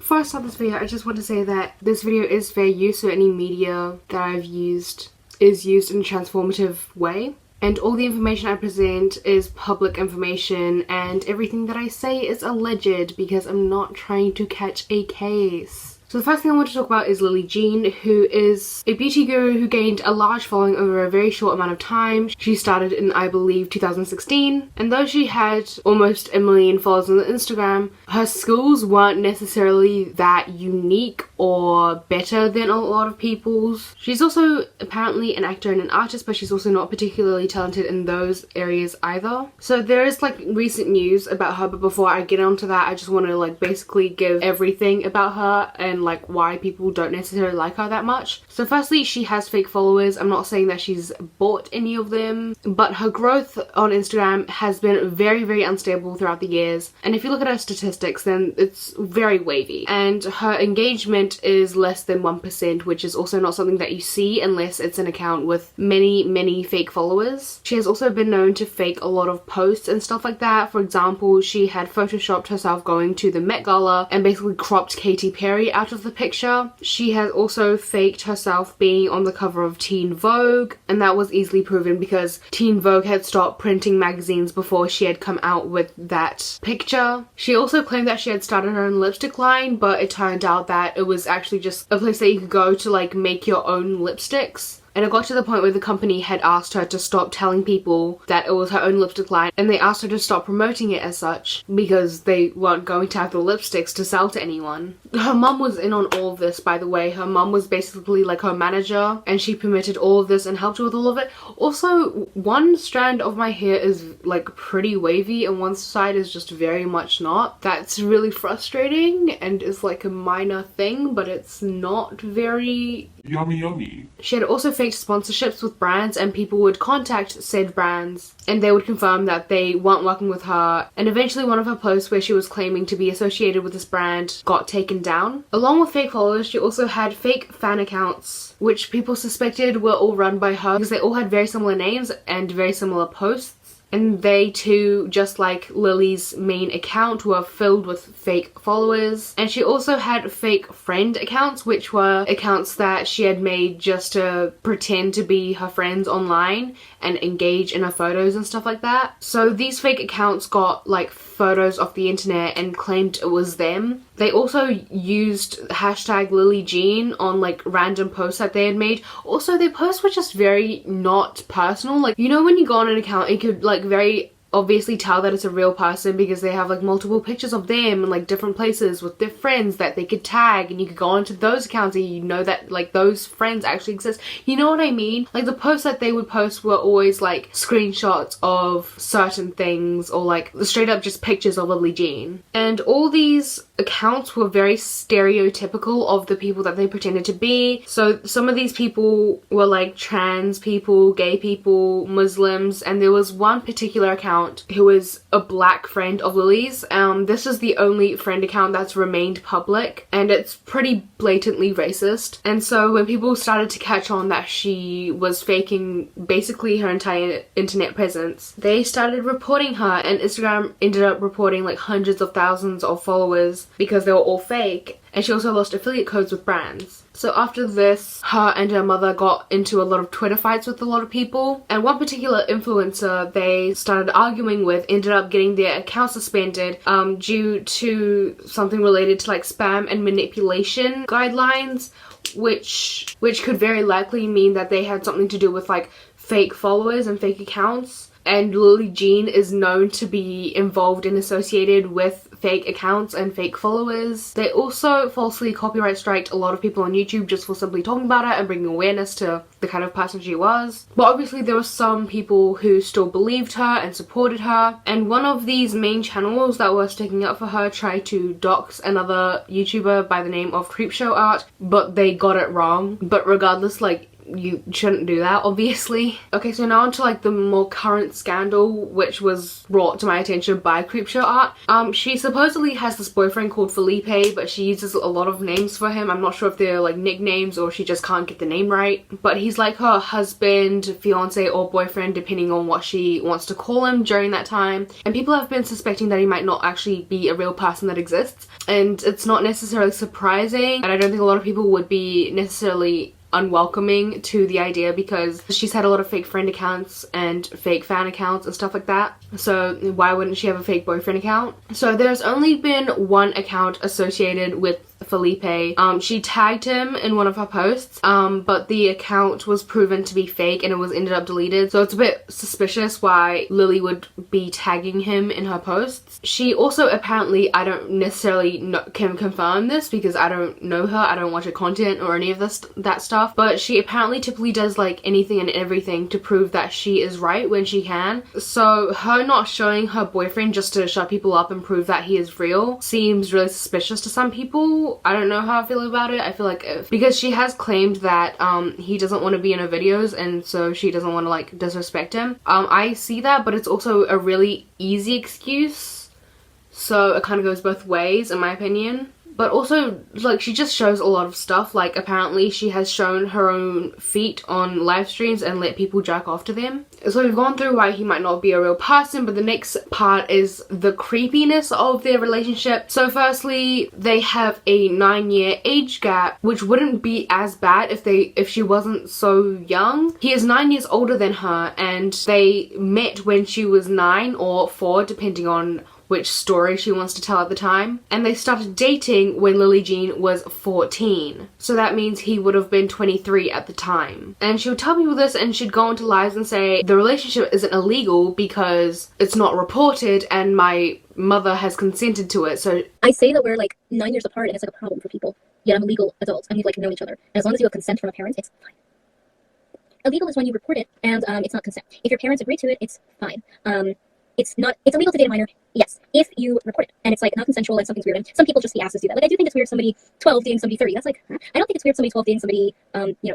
Before I start this video, I just want to say that this video is fair use, so any media that I've used is used in a transformative way. And all the information I present is public information, and everything that I say is alleged because I'm not trying to catch a case. So the first thing I want to talk about is LILLEE Jean, who is a beauty guru who gained a large following over a very short amount of time. She started in, I believe, 2016, and though she had almost 1 million followers on Instagram, her skills weren't necessarily that unique or better than a lot of people's. She's also apparently an actor and an artist, but she's also not particularly talented in those areas either. So there is like recent news about her, but before I get onto that, I just want to like basically give everything about her and like why people don't necessarily like her that much. So firstly, she has fake followers. I'm not saying that she's bought any of them, but her growth on Instagram has been very unstable throughout the years, and if you look at her statistics, then it's very wavy, and her engagement is less than 1%, which is also not something that you see unless it's an account with many fake followers. She has also been known to fake a lot of posts and stuff like that. For example, she had photoshopped herself going to the Met Gala and basically cropped Katy Perry out of the picture. She has also faked herself being on the cover of Teen Vogue, and that was easily proven because Teen Vogue had stopped printing magazines before she had come out with that picture. She also claimed that she had started her own lipstick line, but it turned out that it was actually just a place that you could go to like make your own lipsticks. And it got to the point where the company had asked her to stop telling people that it was her own lipstick line, and they asked her to stop promoting it as such because they weren't going to have the lipsticks to sell to anyone. Her mum was in on all of this, by the way. Her mum was basically like her manager, and she permitted all of this and helped her with all of it. Also, one strand of my hair is like pretty wavy and one side is just very much not. That's really frustrating and is like a minor thing, but it's not very yummy. She had also faked sponsorships with brands, and people would contact said brands and they would confirm that they weren't working with her, and eventually one of her posts where she was claiming to be associated with this brand got taken down. Along with fake followers, she also had fake fan accounts which people suspected were all run by her because they all had very similar names and very similar posts. And they too, just like LILLEE's main account, were filled with fake followers. And she also had fake friend accounts, which were accounts that she had made just to pretend to be her friends online and engage in her photos and stuff like that. So these fake accounts got like photos off the internet and claimed it was them. They also used hashtag LILLEE Jean on like random posts that they had made. Also, their posts were just very not personal. Like, you know when you go on an account, it could like very obviously tell that it's a real person because they have like multiple pictures of them in like different places with their friends that they could tag, and you could go onto those accounts and you know that like those friends actually exist. You know what I mean? Like the posts that they would post were always like screenshots of certain things or like straight up just pictures of LILLEE Jean. And all these accounts were very stereotypical of the people that they pretended to be. So some of these people were like trans people, gay people, Muslims, and there was one particular account who is a black friend of LILLEE's. This is the only friend account that's remained public, and it's pretty blatantly racist. And so when people started to catch on that she was faking basically her entire internet presence, they started reporting her, and Instagram ended up reporting like hundreds of thousands of followers because they were all fake. And she also lost affiliate codes with brands. So after this, her and her mother got into a lot of Twitter fights with a lot of people. And one particular influencer they started arguing with ended up getting their account suspended due to something related to like spam and manipulation guidelines, which could very likely mean that they had something to do with like fake followers and fake accounts. And LILLEE Jean is known to be involved and associated with fake accounts and fake followers. They also falsely copyright striked a lot of people on YouTube just for simply talking about it and bringing awareness to the kind of person she was. But obviously there were some people who still believed her and supported her, and one of these main channels that were sticking up for her tried to dox another YouTuber by the name of Creepshow Art, but they got it wrong. But regardless, like, you shouldn't do that, obviously. Okay, so now onto like the more current scandal, which was brought to my attention by Creepshow Art. She supposedly has this boyfriend called Felipe, but she uses a lot of names for him. I'm not sure if they're like nicknames or she just can't get the name right, but he's like her husband, fiance, or boyfriend, depending on what she wants to call him during that time. And people have been suspecting that he might not actually be a real person that exists, and it's not necessarily surprising, and I don't think a lot of people would be necessarily unwelcoming to the idea, because she's had a lot of fake friend accounts and fake fan accounts and stuff like that. So why wouldn't she have a fake boyfriend account? So there's only been one account associated with Felipe. She tagged him in one of her posts, but the account was proven to be fake and it was ended up deleted. So it's a bit suspicious why LILLEE would be tagging him in her posts. She also apparently, I don't necessarily can confirm this because I don't know her, I don't watch her content or any of that stuff, but she apparently typically does like anything and everything to prove that she is right when she can. So her not showing her boyfriend just to shut people up and prove that he is real seems really suspicious to some people. I don't know how I feel about it. I feel like because she has claimed that he doesn't want to be in her videos, and so she doesn't want to like disrespect him. I see that, but it's also a really easy excuse, so it kind of goes both ways in my opinion. But also, like, she just shows a lot of stuff. Like, apparently she has shown her own feet on live streams and let people jack off to them. So we've gone through why he might not be a real person, but the next part is the creepiness of their relationship. So firstly, they have a 9-year age gap, which wouldn't be as bad if she wasn't so young. He is 9 years older than her, and they met when she was 9 or 4, depending on which story she wants to tell at the time. And they started dating when Lily Jean was 14. So that means he would have been 23 at the time. And she would tell people this, and she'd go into lives and say, the relationship isn't illegal because it's not reported and my mother has consented to it. So I say that we're like 9 years apart and it's like a problem for people. Yet I'm a legal adult and we've like known each other. And as long as you have consent from a parent, it's fine. Illegal is when you report it and it's not consent. If your parents agree to it, it's fine. It's illegal to date a minor, yes, if you report it, and it's like not consensual and something's weird, and some people just see asses do that. Like, I do think it's weird somebody 12 dating somebody 30, that's like, huh? I don't think it's weird somebody 12 dating somebody,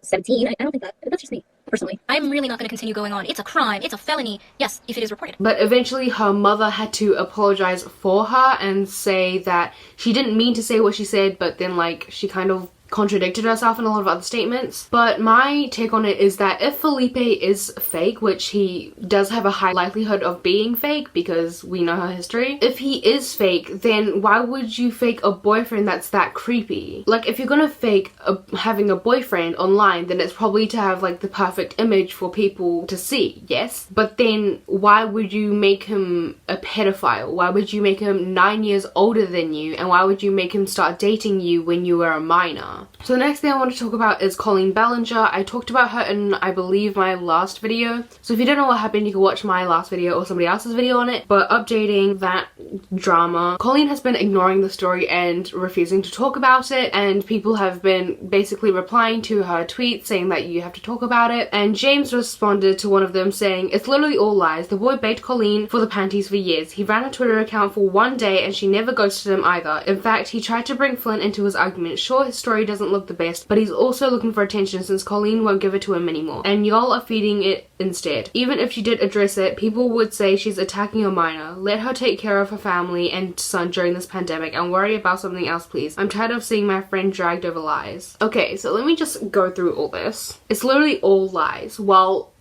17, I don't think that's just me, personally. I'm really not going to continue going on. It's a crime, it's a felony, yes, if it is reported. But eventually her mother had to apologize for her and say that she didn't mean to say what she said, but then like she kind of contradicted herself in a lot of other statements. But my take on it is that if Felipe is fake, which he does have a high likelihood of being fake because we know her history, if he is fake, then why would you fake a boyfriend that's that creepy? Like, if you're gonna fake having a boyfriend online, then it's probably to have like the perfect image for people to see, yes? But then why would you make him a pedophile? Why would you make him 9 years older than you? And why would you make him start dating you when you were a minor? So the next thing I want to talk about is Colleen Ballinger. I talked about her in, I believe, my last video. So if you don't know what happened, you can watch my last video or somebody else's video on it. But updating that drama, Colleen has been ignoring the story and refusing to talk about it. And people have been basically replying to her tweets saying that you have to talk about it. And James responded to one of them saying, "It's literally all lies. The boy begged Colleen for the panties for years. He ran a Twitter account for one day and she never ghosted him either. In fact, he tried to bring Flynn into his argument. Sure, his story doesn't look the best, but he's also looking for attention since Colleen won't give it to him anymore. And y'all are feeding it instead. Even if she did address it, people would say she's attacking a minor. Let her take care of her family and son during this pandemic and worry about something else, please. I'm tired of seeing my friend dragged over lies." Okay, so let me just go through all this. It's literally all lies. Well,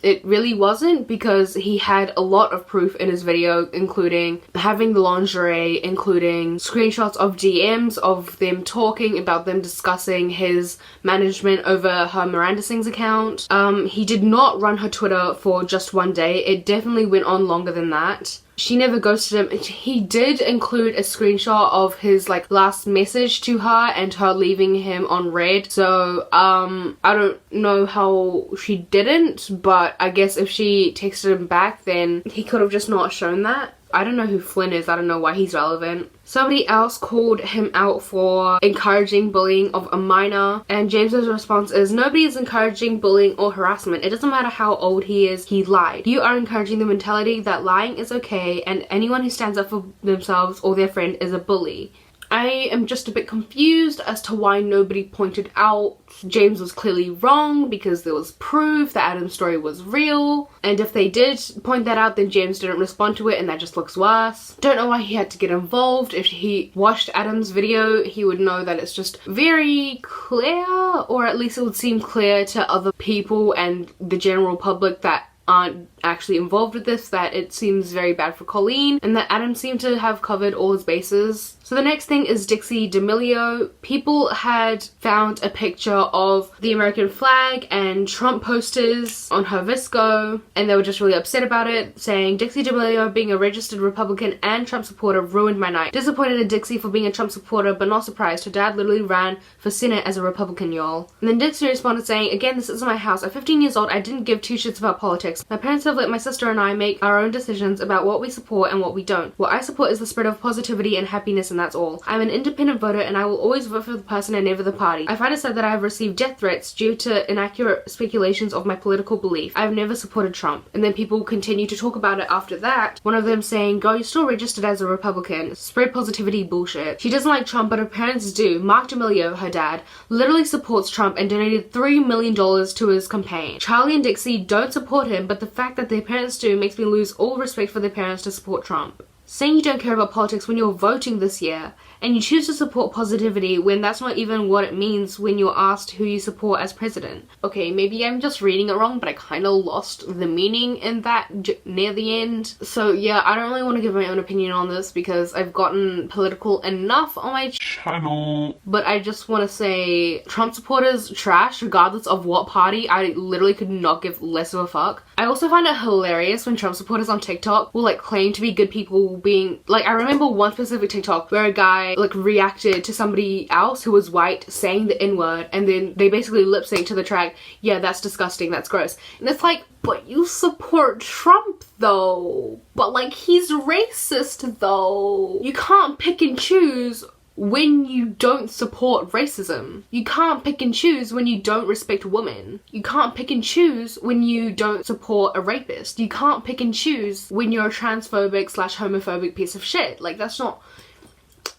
it really wasn't, because he had a lot of proof in his video, including having the lingerie, including screenshots of DMs of them talking about them discussing his management over her Miranda Sings account. He did not run her Twitter for just one day. It definitely went on longer than that. She never ghosted him. He did include a screenshot of his like last message to her and her leaving him on REID. So I don't know how she didn't, but I guess if she texted him back, then he could have just not shown that. I don't know who Flynn is. I don't know why he's relevant. Somebody else called him out for encouraging bullying of a minor, and James's response is, "Nobody is encouraging bullying or harassment. It doesn't matter how old he is, he lied. You are encouraging the mentality that lying is okay and anyone who stands up for themselves or their friend is a bully." I am just a bit confused as to why nobody pointed out James was clearly wrong, because there was proof that Adam's story was real, and if they did point that out then James didn't respond to it, and that just looks worse. Don't know why he had to get involved. If he watched Adam's video he would know that it's just very clear, or at least it would seem clear to other people and the general public that aren't actually involved with this, that it seems very bad for Colleen, and that Adam seemed to have covered all his bases. So the next thing is Dixie D'Amelio. People had found a picture of the American flag and Trump posters on her Visco, and they were just really upset about it, saying, Dixie D'Amelio, being a registered Republican and Trump supporter, ruined my night. Disappointed in Dixie for being a Trump supporter, but not surprised. Her dad literally ran for Senate as a Republican, y'all. And then Dixie responded saying, again, this isn't my house. At 15 years old, I didn't give two shits about politics. My parents have let my sister and I make our own decisions about what we support and what we don't. What I support is the spirit of positivity and happiness, and that's all. I'm an independent voter and I will always vote for the person and never the party. I find it sad that I have received death threats due to inaccurate speculations of my political belief. I have never supported Trump. And then people continue to talk about it after that. One of them saying, girl, you're still registered as a Republican. Spread positivity bullshit. She doesn't like Trump, but her parents do. Mark D'Amelio, her dad, literally supports Trump and donated $3 million to his campaign. Charlie and Dixie don't support him, but the fact that their parents do makes me lose all respect for their parents to support Trump. Saying you don't care about politics when you're voting this year, and you choose to support positivity when that's not even what it means when you're asked who you support as president. Okay, maybe I'm just reading it wrong, but I kind of lost the meaning in that near the end. So yeah, I don't really want to give my own opinion on this because I've gotten political enough on my channel. But I just want to say Trump supporters trash regardless of what party. I literally could not give less of a fuck. I also find it hilarious when Trump supporters on TikTok will like claim to be good people being like, I remember one specific TikTok where a guy like reacted to somebody else who was white saying the N-word, and then they basically lip sync to the track, yeah, that's disgusting, that's gross. And it's like, but you support Trump though, but like he's racist though. You can't pick and choose when you don't support racism. You can't pick and choose when you don't respect women. You can't pick and choose when you don't support a rapist. You can't pick and choose when you're a transphobic / homophobic piece of shit. Like, that's not...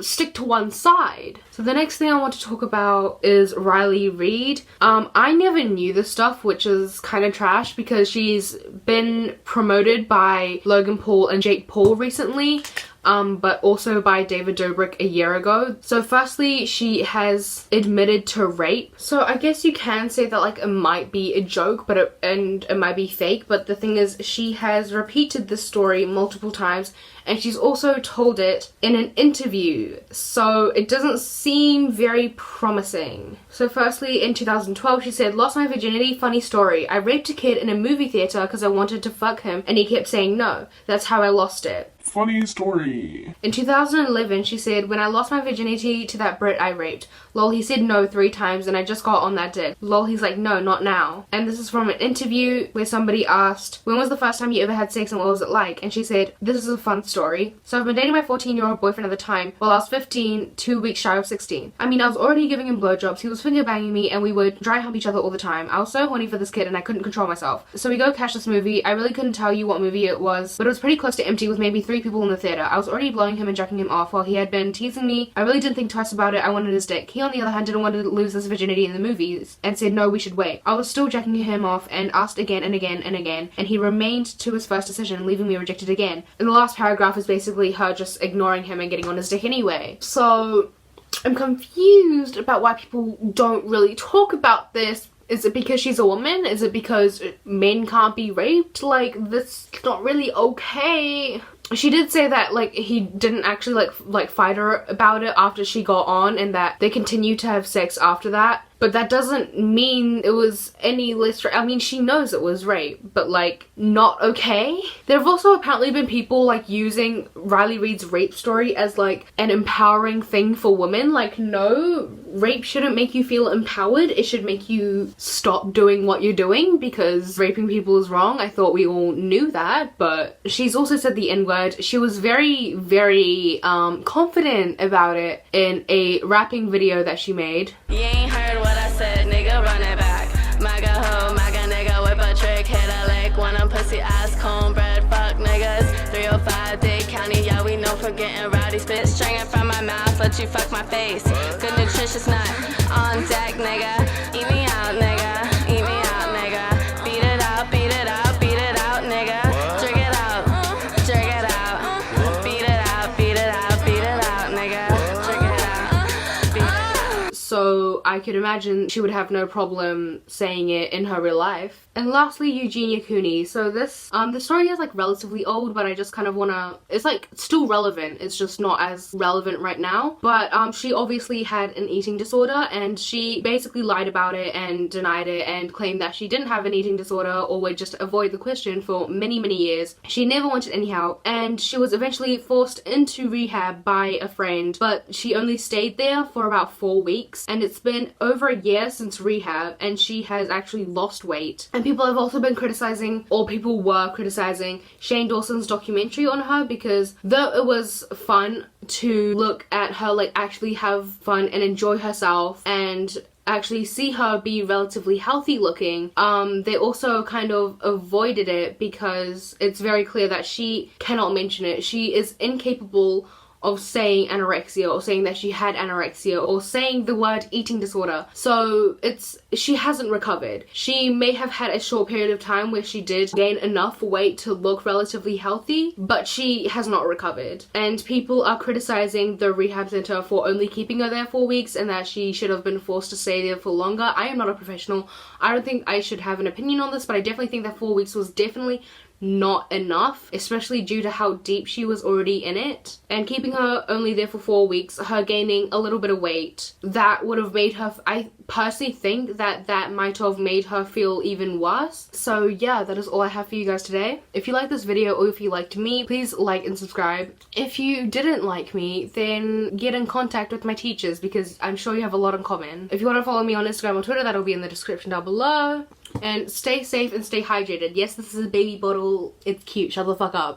Stick to one side. So the next thing I want to talk about is REID. I never knew this stuff, which is kind of trash because she's been promoted by Logan Paul and Jake Paul recently. But also by David Dobrik a year ago. So firstly, she has admitted to rape. So I guess you can say that like it might be a joke, but it might be fake. But the thing is, she has repeated this story multiple times, and she's also told it in an interview. So it doesn't seem very promising. So firstly, in 2012, she said, lost my virginity, funny story. I raped a kid in a movie theater because I wanted to fuck him and he kept saying no. That's how I lost it. Funny story. In 2011, she said, when I lost my virginity to that Brit I raped. Lol, he said no 3 times and I just got on that dick. Lol, he's like, no, not now. And this is from an interview where somebody asked, when was the first time you ever had sex and what was it like? And she said, this is a fun story. So I've been dating my 14-year-old boyfriend at the time while I was 15, 2 weeks shy of 16. I mean, I was already giving him blowjobs, he was finger banging me, and we would dry hump each other all the time. I was so horny for this kid and I couldn't control myself. So we go catch this movie. I really couldn't tell you what movie it was, but it was pretty close to empty with maybe 3 people in the theater. I was already blowing him and jacking him off while he had been teasing me. I really didn't think twice about it. I wanted his dick. He, on the other hand, didn't want to lose his virginity in the movies and said no, we should wait. I was still jacking him off and asked again and again and again, and he remained to his first decision, leaving me rejected again. And the last paragraph is basically her just ignoring him and getting on his dick anyway. So I'm confused about why people don't really talk about this. Is it because she's a woman? Is it because men can't be raped? Like, this is not really okay. She did say that like he didn't actually like fight her about it after she got on, and that they continued to have sex after that. But that doesn't mean it was any less I mean, she knows it was rape, but like not okay. There have also apparently been people like using REID's rape story as like an empowering thing for women. Like, no, rape shouldn't make you feel empowered. It should make you stop doing what you're doing, because raping people is wrong. I thought we all knew that. But she's also said the N-word. She was very, very confident about it in a rapping video that she made. You ain't heard what I said, nigga, run it back. MAGA hoe, MAGA nigga, whip a trick, hit a lick. When I'm pussy ass, cornbread, fuck niggas. 305 Dade County, yeah, we know for getting rowdy. Spit stringing from my mouth, let you fuck my face. Good nutritious nut on deck, nigga. Eat me out, nigga. Eat me out, nigga. Beat it out, beat it out, beat it out, nigga. Drink it out, drink it out. Beat it out, beat it out, beat it out, nigga. Drink it out, beat it out. So I could imagine she would have no problem saying it in her real life. And lastly, Eugenia Cooney. So this, the story is like relatively old, but I just kind of wanna, it's like still relevant, it's just not as relevant right now. But she obviously had an eating disorder, and she basically lied about it and denied it and claimed that she didn't have an eating disorder or would just avoid the question for many years. She never wanted any help, and she was eventually forced into rehab by a friend, but she only stayed there for about 4 weeks, and it's been over a year since rehab, and she has actually lost weight. And people have also been criticizing, or people were criticizing, Shane Dawson's documentary on her, because though it was fun to look at her like actually have fun and enjoy herself and actually see her be relatively healthy looking, they also kind of avoided it because it's very clear that she cannot mention it. She is incapable of saying anorexia or saying that she had anorexia or saying the word eating disorder. So she hasn't recovered. She may have had a short period of time where she did gain enough weight to look relatively healthy, but she has not recovered. And people are criticizing the rehab center for only keeping her there 4 weeks and that she should have been forced to stay there for longer. I am not a professional. I don't think I should have an opinion on this, but I definitely think that 4 weeks was definitely not enough, especially due to how deep she was already in it. And keeping her only there for 4 weeks, her gaining a little bit of weight, that would have made her, I personally think that might have made her feel even worse. So yeah, that is all I have for you guys today. If you like this video or if you liked me, please like and subscribe. If you didn't like me, then get in contact with my teachers because I'm sure you have a lot in common. If you want to follow me on Instagram or Twitter, that'll be in the description down below. And stay safe and stay hydrated. Yes, this is a baby bottle. It's cute. Shut the fuck up.